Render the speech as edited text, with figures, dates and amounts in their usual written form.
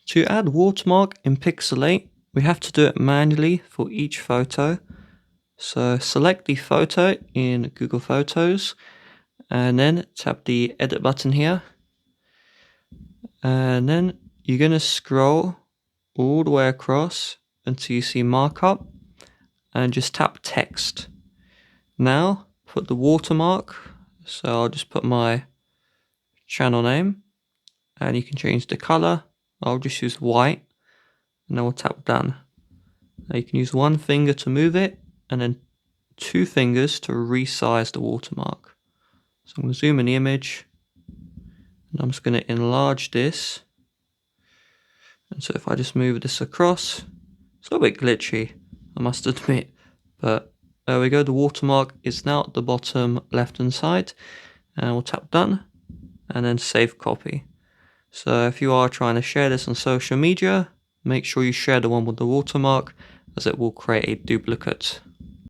To add watermark in Pixelate, we have to do it manually for each photo. So select the photo in Google Photos and then tap the edit button here. And then you're going to scroll all the way across until you see markup and just tap text. Now put the watermark. So I'll just put my channel name and you can change the color. I'll just use white and then we'll tap done. Now you can use one finger to move it and then 2 fingers to resize the watermark. So I'm going to zoom in the image and I'm just going to enlarge this. And so if I just move this across, it's a little bit glitchy, I must admit, but there we go. The watermark is now at the bottom left hand side and we'll tap done and then save copy. So if you are trying to share this on social media, make sure you share the one with the watermark as it will create a duplicate.